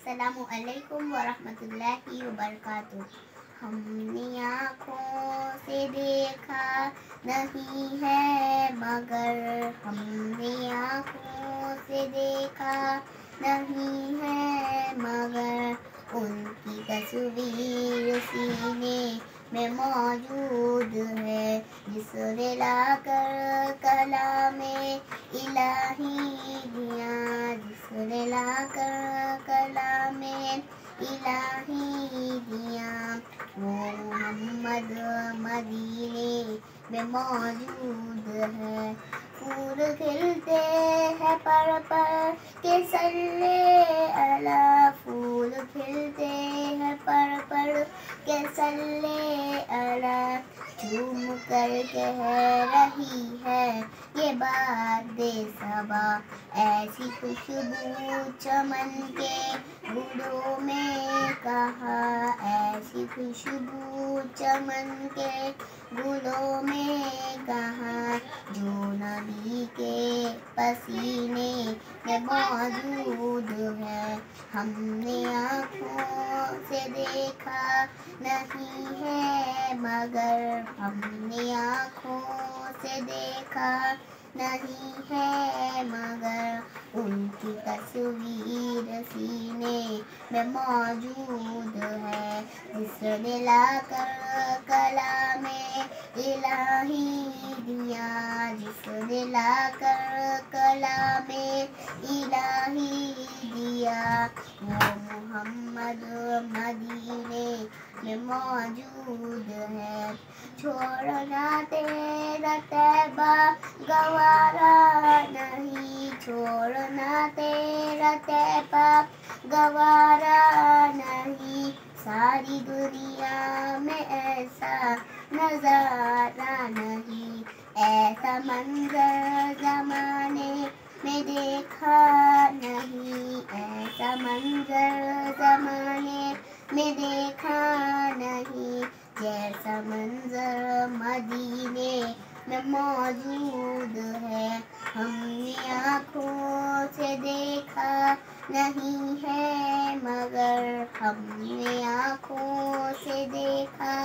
السلام علیکم ورحمۃ اللہ وبرکاتہ۔ ہم نے آنکھوں سے دیکھا نہیں ہے مگر، ہم نے آنکھوں سے دیکھا نہیں ہے مگر، ان کی تصویر سینے میں موجود ہے، جس نے لا کر کلام الہی دیا، جس نے لا کر کلام الہی دیا، وہ محمد مدینے میں موجود ہے۔ پھول کھلتے ہیں پر پر کے صلی علی، پھول کھلتے ہیں پر پر کے صلی علی، جھوم کر کہہ رہی ہے یہ باد صبا، ایسی خوشبو چمن کے گلوں میں کہاں، ایسی خوشبو چمن کے گلوں میں کہاں، جو نبی کے پسینے میں موجود ہے۔ ہم نے آنکھوں سے دیکھا نہیں ہے مگر، ہم نے آنکھوں سے دیکھا نہیں ہے مگر، ان کی تصویر سینے میں موجود ہے، جس نے لا کر کلام الہی دیا، جس نے لا کر کلام الہی دیا، وہ محمد مدینے میں موجود ہے۔ چھوڑنا تیرا طیبہ گوارا نہیں، چھوڑنا تیرا طیبہ گوارا نہیں، ساری دنیا میں ایسا نظارہ نہیں، ایسا منظر زمانے میں دیکھا نہیں، ایسا منظر زمانے میں دیکھا نہیں، جیسا منظر مدینے میں موجود ہے۔ ہم نے آنکھوں سے دیکھا نہیں ہے مگر، ہم نے آنکھوں سے دیکھا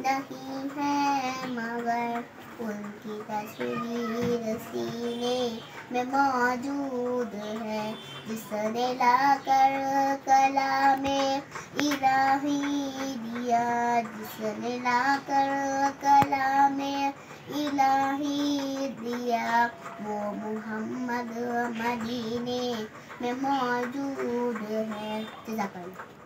نہیں ہے مگر، ان کی تصویر سینے میں موجود ہے، جس نے لا کر کلام الہی دیا، جس نے لا کر کلام الہی دیا، وہ محمد مدینے میں موجود ہے۔ جزاک اللہ۔